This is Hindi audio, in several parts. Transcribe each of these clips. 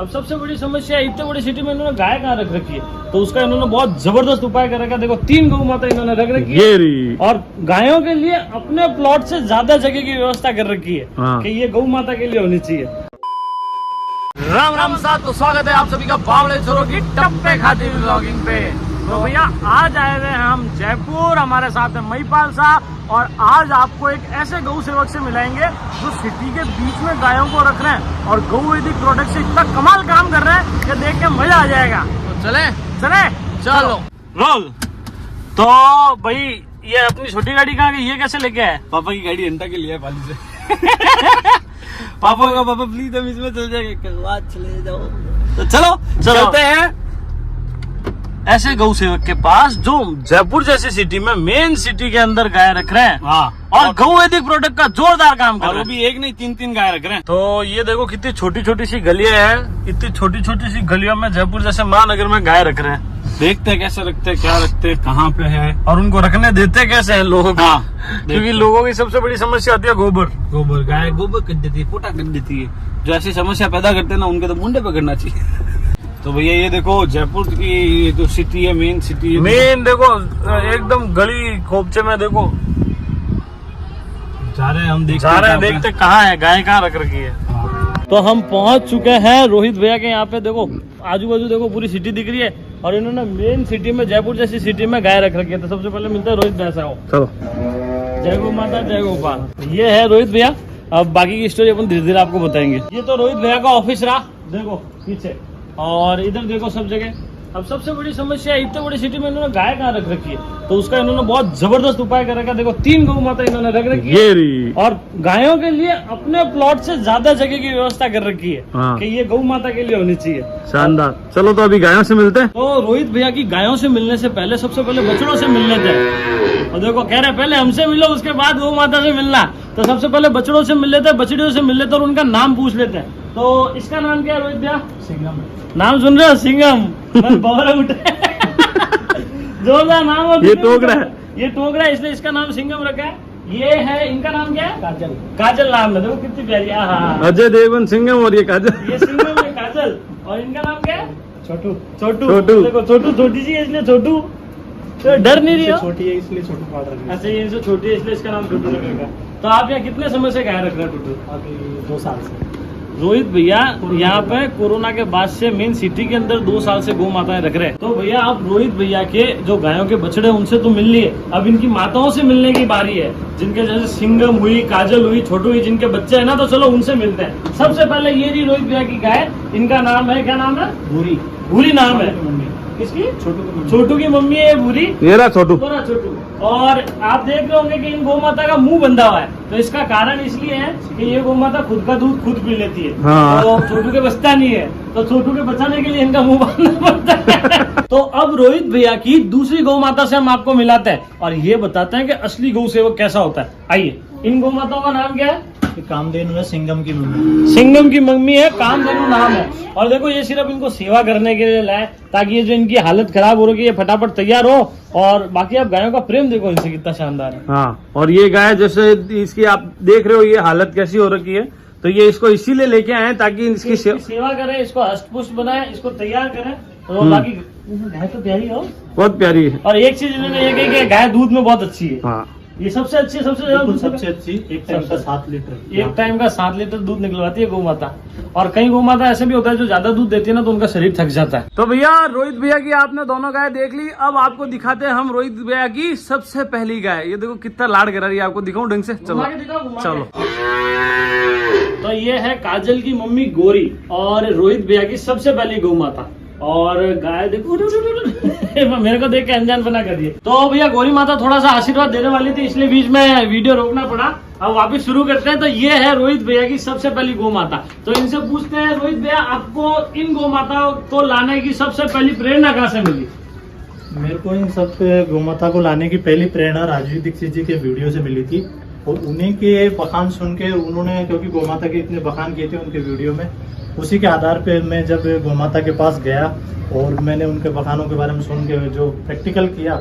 अब सबसे बड़ी समस्या इतने बड़ी सिटी में इन्होंने गाय कहाँ रख रखी है, तो उसका इन्होंने बहुत जबरदस्त उपाय कर रखा है। देखो 3 गौ माता इन्होंने रख रखी है और गायों के लिए अपने प्लॉट से ज्यादा जगह की व्यवस्था कर रखी है कि ये गौ माता के लिए होनी चाहिए। राम राम साथ, तो स्वागत है आप सभी का बावले छोरों की टप्पे खाती व्लॉगिंग पे। तो भैया आज आए हुए हैं हम जयपुर, हमारे साथ है महिपाल साहब और आज आपको एक ऐसे गौ सेवक से मिलाएंगे जो सिटी के बीच में गायों को रख रहे हैं और गौ वैदिक प्रोडक्ट से इतना कमाल काम कर रहे हैं कि देख के मजा आ जाएगा। तो चलो रोल। तो भाई ये अपनी छोटी गाड़ी कहाँ गई, ये कैसे लेके आए? पापा की गाड़ी घंटा के लिए पाली से पापा प्लीज हम इसमें चल जाएंगे, चले जाओ। तो चलो चलते हैं ऐसे गौ सेवक के पास जो जयपुर जैसी सिटी में, मेन सिटी के अंदर गाय रख रहे हैं। हाँ, और गौ वैदिक प्रोडक्ट का जोरदार काम कर रहे हैं। वो भी एक नहीं 3-3 गाय रख रहे हैं। तो ये देखो कितनी छोटी छोटी सी गलियां हैं, इतनी छोटी छोटी सी गलियों में जयपुर जैसे महानगर में गाय रख रहे हैं। देखते कैसे रखते, क्या रखते, कहाँ पे है और उनको रखने देते कैसे हैं लोगों को। हाँ, क्योंकि लोगों की सबसे बड़ी समस्या आती है गोबर। गाय गोबर कर देती है, पोटा कर देती है। जो ऐसी समस्या पैदा करते हैं ना, उनके तो मुंडे पे करना चाहिए। तो भैया ये देखो जयपुर की जो सिटी है, मेन सिटी है, मेन देखो एकदम गली खोपचे में देखो जा रहे हैं हम, देखते कहाँ है गाय, कहाँ रख रखी है। तो हम पहुंच चुके हैं रोहित भैया के यहाँ पे। देखो आजू बाजू देखो पूरी सिटी दिख रही है और इन्होंने मेन सिटी में, जयपुर जैसी सिटी में गाय रख रखी है। तो सबसे पहले मिलता है रोहित भैया से। चलो, जय गौ माता जय गोपाल। ये है रोहित भैया, अब बाकी की स्टोरी अपन धीरे धीरे आपको बताएंगे। ये तो रोहित भैया का ऑफिस रहा, देखो पीछे, और इधर देखो सब जगह। अब सबसे बड़ी समस्या इतने बड़ी सिटी में इन्होंने गाय कहाँ रख रखी है, तो उसका इन्होंने बहुत जबरदस्त उपाय कर रखा है। देखो 3 गौ माता इन्होंने रख रखी है और गायों के लिए अपने प्लॉट से ज्यादा जगह की व्यवस्था कर रखी है कि ये गौ माता के लिए होनी चाहिए। शानदार। चलो तो अभी गायों से मिलते हैं। तो रोहित भैया की गायों से मिलने से पहले सबसे पहले बछड़ों से मिल लेते हैं। और देखो कह रहे पहले हमसे मिलो उसके बाद गौ माता से मिलना, तो सबसे पहले बछड़ों से मिल लेते हैं, बछड़ियों से मिल लेते हैं और उनका नाम पूछ लेते हैं। तो इसका नाम क्या है रोहित भैया? सिंघम। नाम सुन रहे हो? सिंघम। बहुत उठे जोरदार नाम है। ये टोकरा है, ये टोकरा है, इसलिए इसका नाम सिंघम रखा है। ये है, इनका नाम क्या है? काजल। काजल नाम है, देखो कितनी प्यारी। हाँ, अजय देवगन सिंघम और ये काजल। ये सिंघम है, काजल। और इनका नाम क्या है? छोटू। छोटू। देखो छोटू, छोटी सी है इसलिए छोटू। तो डर नहीं रही हो? छोटी है इसलिए छोटू पाल रखा है। अच्छा, ये इनसे छोटी है इसलिए इसका नाम छोटू रखेगा। तो आप यहाँ कितने समय से गाय रख रहे हैं टोटल? अभी 2 साल से। रोहित भैया यहाँ पे कोरोना के बाद से मेन सिटी के अंदर 2 साल से गौ माताएं रख रहे हैं। तो भैया आप रोहित भैया के जो गायों के बछड़े उनसे तो मिल लिए, अब इनकी माताओं से मिलने की बारी है, जिनके जैसे सिंघम हुई, काजल हुई, छोटू हुई, जिनके बच्चे हैं ना, तो चलो उनसे मिलते हैं। सबसे पहले ये रही रोहित भैया की गाय, इनका नाम है, क्या नाम है? भूरी। भूरी नाम है किसकी? छोटू की मम्मी है भूरी। ये रहा छोटू। छोटू। और आप देख रहे होंगे कि इन गौ माता का मुंह बंधा हुआ है, तो इसका कारण इसलिए है कि ये गौ माता खुद का दूध खुद पी लेती है। हाँ। तो छोटू के बचता नहीं है, तो छोटू के बचाने के लिए इनका मुंह बांधना पड़ता है। तो अब रोहित भैया की दूसरी गौ माता से हम आपको मिलाते हैं और ये बताते हैं कि असली गौ सेवक कैसा होता है। आइए, इन गौ माताओं का नाम क्या है? कामधेनु है, सिंघम की मम्मी। सिंघम की मम्मी है, कामधेनु नाम है। और देखो ये सिर्फ इनको सेवा करने के लिए लाए, ताकि ये जो इनकी हालत खराब हो रही है ये फटाफट तैयार हो। और बाकी आप गायों का प्रेम देखो इनसे कितना शानदार है। हाँ, और ये गाय जैसे इसकी आप देख रहे हो, ये हालत कैसी हो रखी है, तो ये इसको इसीलिए लेके आए ताकि इसकी सेवा करें, इसको हष्ट पुष्ट बनाए, इसको तैयार करें। तो बाकी गाय तो प्यारी हो, बहुत प्यारी है। और एक चीज इन्होंने ये कही कि गाय दूध में बहुत अच्छी है। हाँ, ये सबसे अच्छी, सबसे अच्छी। एक टाइम का 7 लीटर, एक टाइम का 7 लीटर दूध निकलवाती है गौ माता। और कई गौ माता ऐसे भी होता है जो ज्यादा दूध देती है ना, तो उनका शरीर थक जाता है। तो भैया रोहित भैया की आपने दोनों गाय देख ली, अब आपको दिखाते हैं हम रोहित भैया की सबसे पहली गाय। ये देखो कितना लाड करा रही है, आपको दिखाऊं ढंग से? चलो। तो ये है काजल की मम्मी गोरी और रोहित भैया की सबसे पहली गौ माता। और गाय देखो मेरे को देख के अनजान बना कर दिए। तो भैया गौरी माता थोड़ा सा आशीर्वाद देने वाली थी, इसलिए बीच में वीडियो रोकना पड़ा। अब वापस शुरू करते हैं। तो ये है रोहित भैया की सबसे पहली गौ माता। तो इनसे पूछते हैं, रोहित भैया आपको इन गौ माताओं को लाने की सबसे पहली प्रेरणा कहाँ से मिली? मेरे को इन सब गौ माता को लाने की पहली प्रेरणा राजवीर दीक्षित जी के वीडियो से मिली थी। और उन्हीं के बखान सुन के उन्होंने, क्योंकि गौ माता के इतने बखान किए थे उनके वीडियो में, उसी के आधार पे मैं जब गोमाता के पास गया और मैंने उनके बखानों के बारे में सुन के जो प्रैक्टिकल किया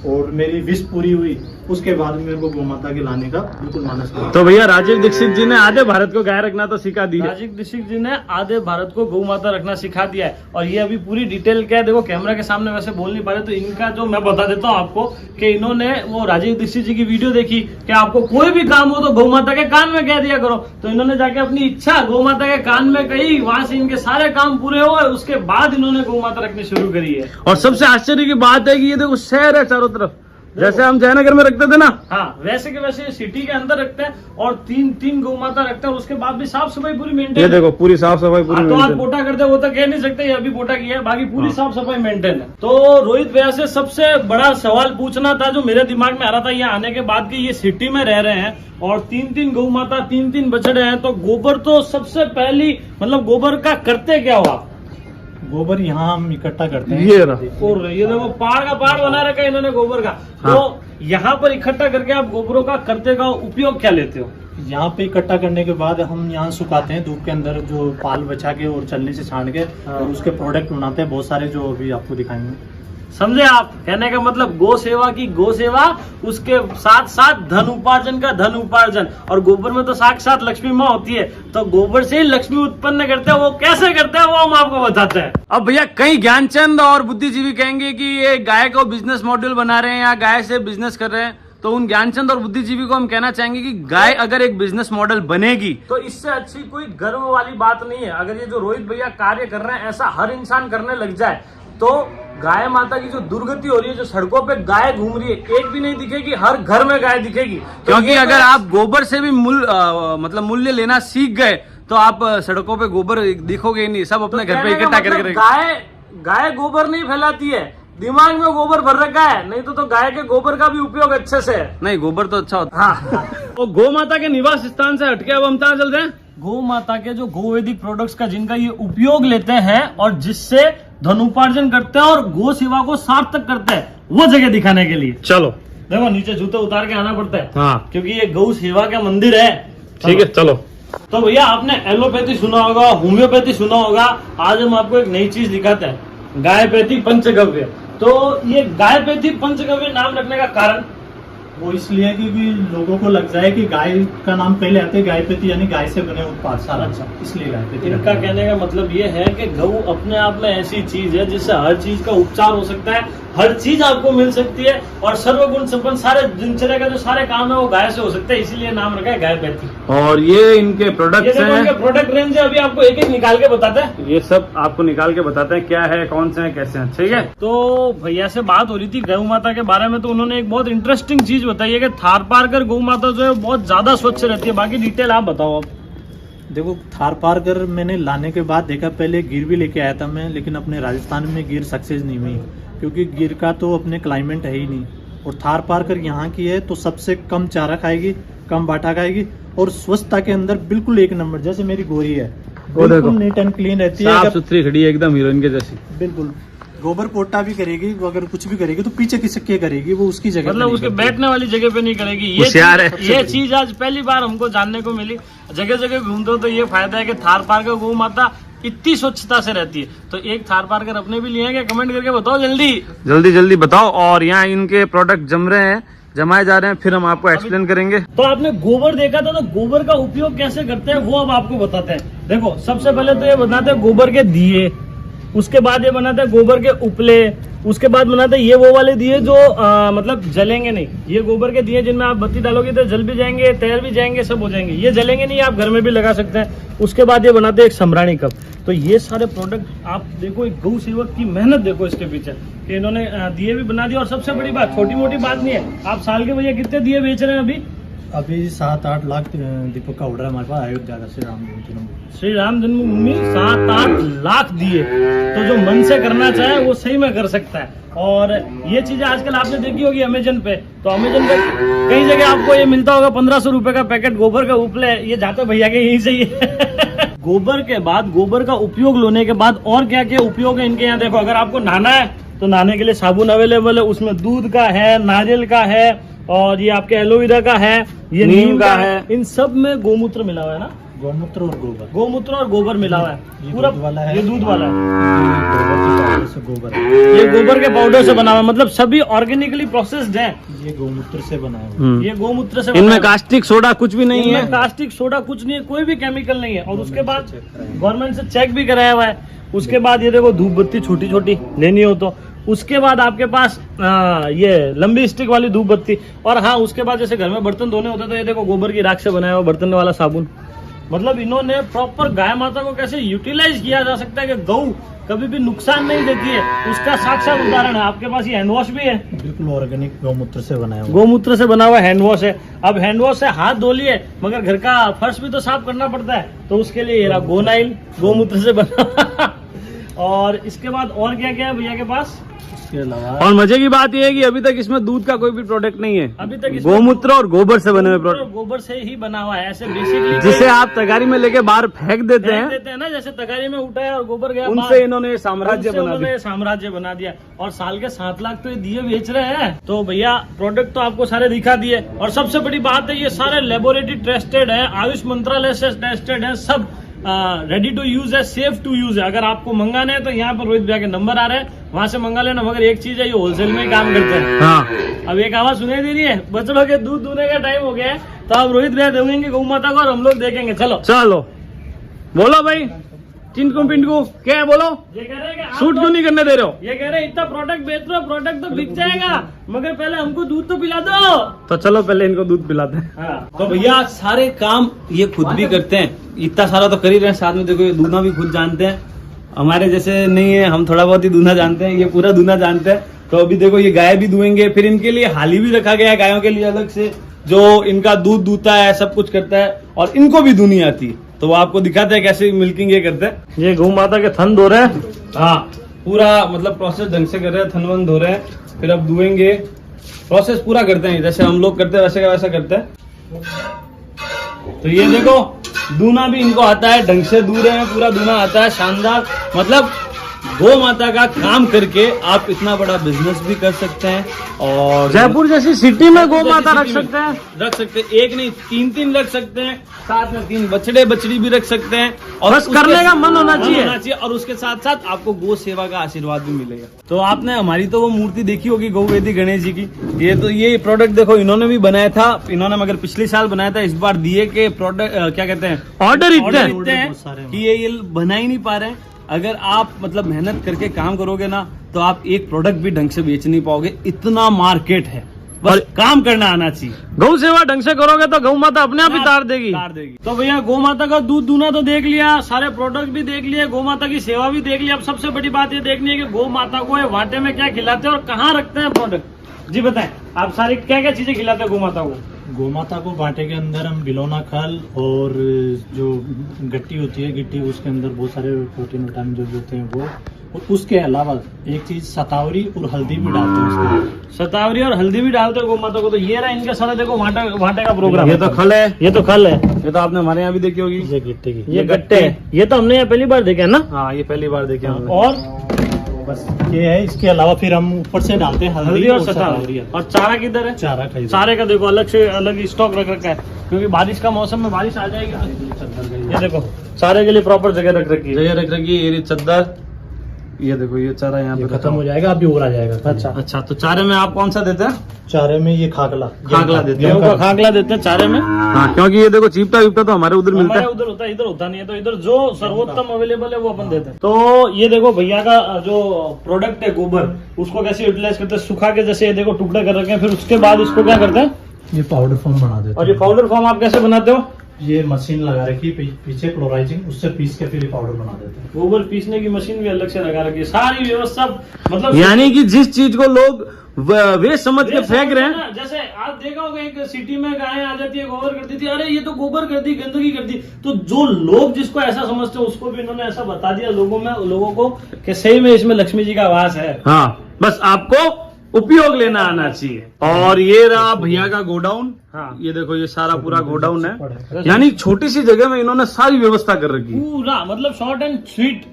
और मेरी विश पूरी हुई, उसके बाद मेरे को गोमाता के लाने का बिल्कुल मानस किया। तो भैया राजीव दीक्षित जी ने आधे भारत को गाय रखना तो सिखा दी है। राजीव दीक्षित जी ने आधे भारत को गौ माता रखना सिखा दिया है। और ये अभी पूरी डिटेल क्या है, देखो कैमरा के सामने वैसे बोल नहीं पा रहे, तो इनका जो मैं बता देता हूँ आपको कि इन्होंने वो राजीव दीक्षित जी की वीडियो देखी कि आपको कोई भी काम हो तो गौ माता के कान में कह दिया करो, तो इन्होंने जाके अपनी इच्छा गौ माता के कान में कही, वहां से इनके सारे काम पूरे हुए, उसके बाद इन्होंने गौ माता रखनी शुरू करी है। और सबसे आश्चर्य की बात है कि ये देखो शहर है चारों तरफ, जैसे हम जयनगर में रखते थे ना, हाँ वैसे के वैसे सिटी के अंदर रखते हैं और तीन गौ माता रखते हैं और उसके बाद भी साफ सफाई पूरी मेंटेन। ये देखो पूरी साफ सफाई पूरी तो आप maintain। पोटा करते हैं वो तो कह नहीं सकते, ये अभी पोटा किया है, बाकी पूरी साफ सफाई मेंटेन है। तो रोहित भैया से सबसे बड़ा सवाल पूछना था जो मेरे दिमाग में आ रहा था यहाँ आने के बाद कि ये सिटी में रह रहे हैं और तीन गौ माता तीन बछड़े हैं, तो गोबर तो सबसे पहली मतलब गोबर का करते क्या हुआ? गोबर यहाँ हम इकट्ठा करते हैं। ये रहा। और ये देखो पहाड़ का पहाड़ बना रखा है इन्होंने गोबर का। हाँ। तो यहाँ पर इकट्ठा करके आप गोबरों का करते का उपयोग क्या लेते हो? यहाँ पे इकट्ठा करने के बाद हम यहाँ सुखाते हैं धूप के अंदर, जो पाल बचा के और चलनी से छान के, हाँ। और उसके प्रोडक्ट बनाते हैं बहुत सारे जो अभी आपको दिखाएंगे। समझे आप? कहने का मतलब गौ सेवा की गौ सेवा, उसके साथ साथ धन उपार्जन का धन उपार्जन। और गोबर में तो साक्षात लक्ष्मी माँ होती है, तो गोबर से ही लक्ष्मी उत्पन्न करते हैं। वो कैसे करते हैं वो हम आपको बताते हैं। अब भैया कई ज्ञानचंद और बुद्धिजीवी कहेंगे कि ये गाय को बिजनेस मॉडल बना रहे हैं या गाय से बिजनेस कर रहे हैं, तो उन ज्ञानचंद और बुद्धिजीवी को हम कहना चाहेंगे कि गाय अगर एक बिजनेस मॉडल बनेगी तो इससे अच्छी कोई गर्व वाली बात नहीं है। अगर ये जो रोहित भैया कार्य कर रहे हैं ऐसा हर इंसान करने लग जाए तो गाय माता की जो दुर्गति हो रही है, जो सड़कों पे गाय घूम रही है, एक भी नहीं दिखेगी, हर घर में गाय दिखेगी। तो क्योंकि अगर आप गोबर से भी मतलब मूल्य लेना सीख गए तो आप सड़कों पे गोबर दिखोगे ही नहीं, सब अपने घर पे इकट्ठा करके गाय गोबर नहीं फैलाती है, दिमाग में गोबर भर रखा है। नहीं तो गाय के गोबर का भी उपयोग अच्छे से है। नहीं, गोबर तो अच्छा होता है। हाँ। तो गौ माता के निवास स्थान से हटके अब हम कहाँ चल रहे हैं? गौ माता के जो गोवैदिक प्रोडक्ट्स का जिनका ये उपयोग लेते हैं और जिससे धनोपार्जन करते हैं और गौ सेवा को सार्थक करते हैं, वो जगह दिखाने के लिए चलो। देखो नीचे जूते उतार के आना पड़ता है, हाँ क्योंकि ये गौ सेवा का मंदिर है। ठीक है चलो। तो भैया आपने एलोपैथी सुना होगा, होम्योपैथी सुना होगा, आज हम आपको एक नई चीज दिखाते हैं, गायपैथी पंचगव्य। तो ये गायपैथी पंचगव्य नाम रखने का कारण वो इसलिए क्योंकि लोगों को लग जाए कि गाय का नाम पहले आते हैं गायपैथी, यानी गाय से बने उत्पाद सारा। अच्छा। इसलिए गायपैथी। इनका कहने का मतलब ये है कि गौ अपने आप में ऐसी चीज है जिससे हर चीज का उपचार हो सकता है, हर चीज आपको मिल सकती है और सर्वगुण संपन्न सारे दिनचर्या का जो सारे काम है वो गाय से हो सकते हैं, इसीलिए नाम रखा है गायपैथी। और ये इनके प्रोडक्ट्स हैं, प्रोडक्ट रेंज है, अभी आपको एक एक निकाल के बताते हैं। ये सब आपको निकाल के बताते हैं क्या है, कौन से हैं, कैसे हैं। ठीक है। तो भैया से बात हो रही थी गौ माता के बारे में, तो उन्होंने एक बहुत इंटरेस्टिंग चीज बताई है कि थारपारकर गौ माता जो है बहुत ज्यादा स्वच्छ रहती है। बाकी डिटेल आप बताओ। अब देखो थारपारकर मैंने लाने के बाद देखा, पहले गिर भी लेके आया था मैं, लेकिन अपने राजस्थान में गिर सक्सेस नहीं हुई क्योंकि गिर का तो अपने क्लाइमेट है ही नहीं। और थारपारकर यहाँ की है तो सबसे कम चारा खाएगी, कम बाटा खाएगी और स्वच्छता के अंदर बिल्कुल एक नंबर, जैसे मेरी गोरी है बिल्कुल नीट एंड क्लीन रहती है, साफ सुथरी खड़ी है एकदम हीरोइन के जैसी। बिल्कुल। गोबर पोटा भी करेगी, वो अगर कुछ भी करेगी तो पीछे किसके करेगी, वो उसकी जगह मतलब उसके बैठने वाली जगह पे नहीं करेगी। ये चीज आज पहली बार हमको जानने को मिली। जगह जगह घूमते हो तो ये फायदा है कि थारपारकर गौ माता इतनी स्वच्छता से रहती है। तो एक थारपारकर अपने भी लिए हैं क्या? कमेंट करके बताओ जल्दी बताओ। और यहाँ इनके प्रोडक्ट जम रहे हैं, जमाए जा रहे हैं, फिर हम आपको एक्सप्लेन करेंगे। तो आपने गोबर देखा था, तो गोबर का उपयोग कैसे करते हैं वो अब आपको बताते हैं। देखो सबसे पहले तो ये बताते हैं गोबर के दिए, उसके बाद ये बनाते हैं गोबर के उपले, उसके बाद बनाते हैं ये वो वाले दिए जो मतलब जलेंगे नहीं। ये गोबर के दिए जिनमें आप बत्ती डालोगे तो जल भी जाएंगे, तैर भी जाएंगे, सब हो जाएंगे। ये जलेंगे नहीं, आप घर में भी लगा सकते हैं। उसके बाद ये बनाते हैं एक सम्राणी कप। तो ये सारे प्रोडक्ट आप देखो, एक गौ सेवक की मेहनत देखो इसके पीछे कि इन्होंने दिए भी बना दिए। और सबसे बड़ी बात, छोटी मोटी बात नहीं है, आप साल के भैया कितने दिए बेच रहे हैं अभी 7-8 लाख दीपक का ऑर्डर हमारे पास अयोध्या का श्री राम जन्मभूमि 7-8 लाख दिए। तो जो मन से करना चाहे वो सही में कर सकता है। और ये चीजें आजकल आपने देखी होगी अमेजन पे, तो अमेजन पे कई जगह आपको ये मिलता होगा 1500 रुपए का पैकेट गोबर का उपले। ये जाते भैया के यहीं से ही गोबर के बाद, गोबर का उपयोग लेने के बाद और क्या क्या उपयोग है इनके यहाँ देखो। अगर आपको नहाना है तो नहाने के लिए साबुन अवेलेबल है, उसमें दूध का है, नारियल का है और ये आपके एलोवेरा का है, ये नीम का है। इन सब में गोमूत्र मिला हुआ है ना। गौमूत्र और गोबर। गोमूत्र और गोबर मिला हुआ है ये पूरा दूध वाला है। ये दूध वाला है, ये गोबर है। ये गोबर के पाउडर से बना हुआ है, मतलब सभी ऑर्गेनिकली प्रोसेस्ड है। ये गौमूत्र से बना है। ये गोमूत्र से इनमें कास्टिक सोडा कुछ भी नहीं है। कास्टिक सोडा कुछ नहीं है, कोई भी केमिकल नहीं है। और उसके बाद गवर्नमेंट से चेक भी कराया हुआ है। उसके बाद ये देखो धूप बत्ती छोटी छोटी लेनी हो तो, उसके बाद आपके पास ये लंबी स्टिक वाली धूप बत्ती, और हाँ उसके बाद जैसे घर में बर्तन धोने होते तो ये देखो गोबर की राख से बनाया हुआ बर्तन वाला साबुन। मतलब इन्होंने प्रॉपर गाय माता को कैसे यूटिलाइज किया जा सकता है कि गौ कभी भी नुकसान नहीं देती है, उसका साक्षात उदाहरण है। आपके पास ये हैंड वॉश भी है, बिल्कुल ऑर्गेनिक गौमूत्र से बनाया हुआ। गोमूत्र से बना हुआ हैंड वॉश है। अब हैंड वॉश से हाथ धो लिए, मगर घर का फर्श भी तो साफ करना पड़ता है, तो उसके लिए ये रहा गोनाइल, गोमूत्र से बना। और इसके बाद और क्या क्या है भैया के पास? इसके अलावा और मजे की बात यह है कि अभी तक इसमें दूध का कोई भी प्रोडक्ट नहीं है, अभी तक इसमें गोमूत्र और गोबर से बने हुए गोमूत्र और प्रोडक्ट, गोबर से ही बना हुआ है। ऐसे बेसिकली जिसे आप तगारी में लेके बाहर फेंक देते हैं, देते हैं ना, जैसे तगारी में उठाया और गोबर गया उनसे बाहर, इन्होंने ये साम्राज्य उनसे बना उन्होंने दिया। साम्राज्य बना दिया। और साल के 7 लाख तो ये दिए बेच रहे हैं। तो भैया प्रोडक्ट तो आपको सारे दिखा दिए, और सबसे बड़ी बात है ये सारे लेबोरेटरी टेस्टेड है, आयुष मंत्रालय से टेस्टेड है, सब रेडी टू यूज है, सेफ टू यूज है। अगर आपको मंगाने हैं तो यहाँ पर रोहित भैया के नंबर आ रहे हैं, वहां से मंगा लेना। मगर एक चीज है, ये होलसेल में ही काम करते हैं। हाँ, अब एक आवाज सुनाई दे रही है, बच्चों के दूध दूहने का टाइम हो गया है, तो अब रोहित भैया देंगे गौ माता को और हम लोग देखेंगे। चलो चलो बोलो भाई, चिंटू पिंटू क्या है, बोलो, ये कह रहे हैं कि आप शूट क्यों नहीं करने दे रहे हो? ये कह रहे हैं इतना प्रोडक्ट बेच रहे हो, प्रोडक्ट तो बिक जाएगा, मगर पहले हमको दूध तो पिला दो। तो चलो पहले इनको दूध पिलाते हैं। हाँ। तो भैया सारे काम ये खुद भी करते हैं, इतना सारा तो कर ही रहे हैं, साथ में देखो ये दूना भी खुद जानते हैं। हमारे जैसे नहीं है, हम थोड़ा बहुत ही दूना जानते हैं, ये पूरा दूना जानते हैं। तो अभी देखो ये गाय भी दुएंगे, फिर इनके लिए हाली भी रखा गया है गायों के लिए अलग से, जो इनका दूध दूता है, सब कुछ करता है, और इनको भी दूनी आती है। तो वो आपको दिखाते हैं कैसे मिल्किंग ये करते हैं। ये गौ माता के थन धो रहे हैं। हाँ, पूरा मतलब प्रोसेस ढंग से कर रहे हैं, थन वन धो रहे हैं, फिर अब दुएंगे, प्रोसेस पूरा करते हैं जैसे हम लोग करते हैं वैसे का वैसा करते हैं। तो ये देखो दूना भी इनको आता है, ढंग से दू रहे हैं, पूरा दूना आता है, शानदार। मतलब गौ माता का काम करके आप इतना बड़ा बिजनेस भी कर सकते हैं, और जयपुर जैसी सिटी में गौ माता रख सिटी में सकते हैं। रख सकते हैं, एक नहीं 3 रख सकते हैं, साथ में 3 बछड़े बछड़ी भी रख सकते हैं, और बस उसके करने का साथ- मन होना चाहिए। और उसके साथ साथ आपको गौ सेवा का आशीर्वाद भी मिलेगा। तो आपने हमारी तो वो मूर्ति देखी होगी गौ वेदी गणेश जी की, ये प्रोडक्ट देखो इन्होंने भी बनाया था, इन्होंने मगर पिछले साल बनाया था, इस बार दिए के प्रोडक्ट क्या कहते हैं, ऑर्डर इतने ऑर्डर हैं। इतने हैं बहुत सारे हैं। कि ये बना ही नहीं पा रहे हैं। अगर आप मतलब मेहनत करके काम करोगे ना, तो आप एक प्रोडक्ट भी ढंग से बेच नहीं पाओगे, इतना मार्केट है, बस काम करना आना चाहिए। गौ सेवा ढंग से करोगे तो गौ माता अपने आप ही तार देगी। तो भैया गौ माता का दूध दूना तो देख लिया, सारे प्रोडक्ट भी देख लिए, गौ माता की सेवा भी देख लिया। अब सबसे बड़ी बात ये देखनी है कि गौ माता को ये वाटे में क्या खिलाते हैं और कहाँ रखते हैं प्रोडक्ट। जी बताएं, आप सारी क्या क्या चीजें खिलाते हैं गौ माता को? गोमाता को बाटे के अंदर हम बिलोना खल और जो गट्टी होती है गिट्टी, उसके अंदर बहुत सारे प्रोटीन विटामिन जो होते हैं वो, और उसके अलावा एक चीज सतावरी और हल्दी भी डालते हैं उसके अंदर। सतावरी और हल्दी भी डालते हैं गौ माता को। तो ये रहा इनका सारा देखो वाटे का प्रोग्राम। ये तो खल है, ये तो खल है, ये तो आपने हमारे यहाँ भी देखी होगी। ये गिट्टी की, ये गट्टे हैं। ये तो हमने यहाँ पहली बार देखे है ना। हाँ, ये पहली बार देखे हमने। और बस ये है। इसके अलावा फिर हम ऊपर से डालते हैं हल्दी और सतावरी। और चारा किधर है? चारा खरीद सारे का देखो अलग से अलग स्टॉक रख रखा है, क्योंकि बारिश का मौसम में बारिश आ जाएगी तो ये देखो सारे के लिए प्रॉपर जगह रख रखी है। जगह रख रखी है, ये चद्दर, ये देखो ये चारा यहाँ पे खत्म हो जाएगा, अभी और आ जाएगा। अच्छा, अच्छा, तो चारे में आप कौन सा देते हैं? चारे में ये खाकला खाकला देते हैं। गेहूं का खाकला देते हैं चारे में। हाँ, क्योंकि ये देखो चीपटा विपटा तो हमारे उधर मिलता हमारे है। उधर होता है, इधर होता नहीं है, तो इधर जो सर्वोत्तम अवेलेबल है वो अपन देते हैं। तो ये देखो भैया का जो प्रोडक्ट है गोबर, उसको कैसे यूटिलाइज करते हैं, सुखा के जैसे ये देखो टुकड़े कर रखे हैं, फिर उसके बाद इसको क्या करते हैं, ये पाउडर फॉर्म बना देते और ये पाउडर फॉर्म आप कैसे बनाते हो? ये मशीन लगा रखी है पीछे क्लोराइजिंग, उससे पीस के फिर ये पाउडर बना देते हैं। गोबर पीसने की मशीन भी अलग से लगा रखी है, सारी व्यवस्था। मतलब यानी कि जिस चीज को लोग वे समझ के फेंक रहे हैं, जैसे आप देखा होगा एक सिटी में गाय आ जाती है, गोबर करती थी, अरे ये तो गोबर कर दी, गंदगी कर दी। तो जो लोग जिसको ऐसा समझते हैं उसको भी इन्होंने ऐसा बता दिया लोगों को कि सही में इसमें लक्ष्मी जी का वास है। हाँ, बस आपको उपयोग लेना आना चाहिए। और ये रहा भैया का गोडाउन। हाँ, ये देखो ये सारा पूरा गोडाउन है, यानी छोटी सी जगह में इन्होंने सारी व्यवस्था कर रखी है। पूरा मतलब शॉर्ट एंड स्वीट।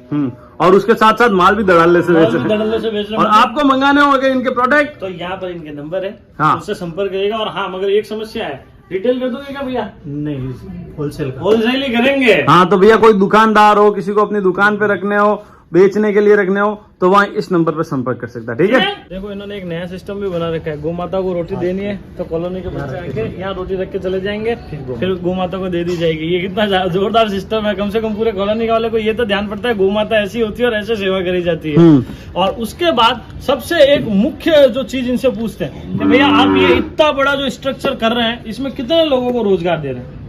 और उसके साथ साथ माल भी दड़ाले से बेच रहे हैं। दड़ल्ले से बेच रहे और हैं। आपको मंगाने होंगे इनके प्रोडक्ट, तो यहाँ पर इनके नंबर है, हाँ। उससे संपर्क करिएगा। और हाँ, मगर एक समस्या है, रिटेल कर दोगे क्या भैया? नहीं, होलसेल का। होलसेल ही करेंगे। हाँ तो भैया कोई दुकानदार हो, किसी को अपनी दुकान पे रखने हो, बेचने के लिए रखने हो, तो वहाँ इस नंबर पर संपर्क कर सकता है। ठीक है। देखो इन्होंने एक नया सिस्टम भी बना रखा है। गौ माता को रोटी देनी है तो कॉलोनी के बच्चे आके यहाँ रोटी रख के चले जाएंगे, फिर गौ माता को दे दी जाएगी। ये कितना जोरदार सिस्टम है। कम से कम पूरे कॉलोनी वाले को ये तो ध्यान पड़ता है गौ माता ऐसी होती है और ऐसे सेवा करी जाती है। और उसके बाद सबसे एक मुख्य जो चीज इनसे पूछते हैं कि भैया आप ये इतना बड़ा जो स्ट्रक्चर कर रहे हैं, इसमें कितने लोगों को रोजगार दे रहे हैं?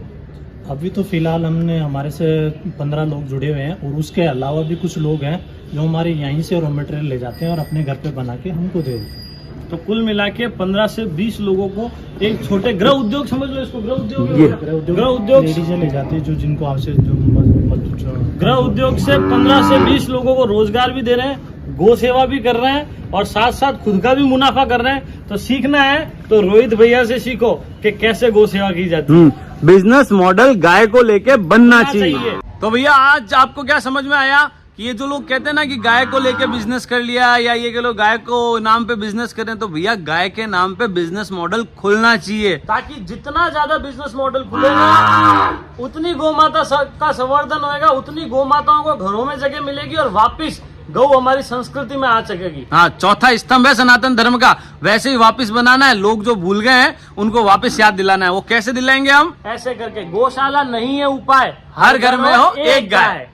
अभी तो फिलहाल हमने हमारे से 15 लोग जुड़े हुए हैं और उसके अलावा भी कुछ लोग हैं जो हमारे यहीं से रॉ मटेरियल ले जाते हैं और अपने घर पे बना के हमको दे देते हैं। तो कुल मिला के 15 से 20 लोगों को एक छोटे गृह उद्योग समझ लो इसको, गृह उद्योग गृह उद्योग लेडीजें ले जाती है जो जिनको आवश्यक गृह उद्योग से 15 से 20 लोगों को रोजगार भी दे रहे हैं, गौ सेवा भी कर रहे हैं और साथ साथ खुद का भी मुनाफा कर रहे हैं। तो सीखना है तो रोहित भैया से सीखो कि कैसे गौ सेवा की जाती है। बिजनेस मॉडल गाय को लेके बनना चाहिए। तो भैया आज आपको क्या समझ में आया कि ये जो लोग कहते हैं ना कि गाय को लेके बिजनेस कर लिया, या ये के लोग गाय को नाम पे बिजनेस करें, तो भैया गाय के नाम पे बिजनेस मॉडल खुलना चाहिए, ताकि जितना ज्यादा बिजनेस मॉडल खुलेगा उतनी गौ माता का संवर्धन होएगा, उतनी गौ माताओं को घरों में जगह मिलेगी और वापिस गौ हमारी संस्कृति में आ सकेगी। हाँ, चौथा स्तंभ है सनातन धर्म का, वैसे ही वापस बनाना है। लोग जो भूल गए हैं उनको वापस याद दिलाना है। वो कैसे दिलाएंगे हम? ऐसे करके गौशाला नहीं है उपाय, हर घर में हो एक गाय।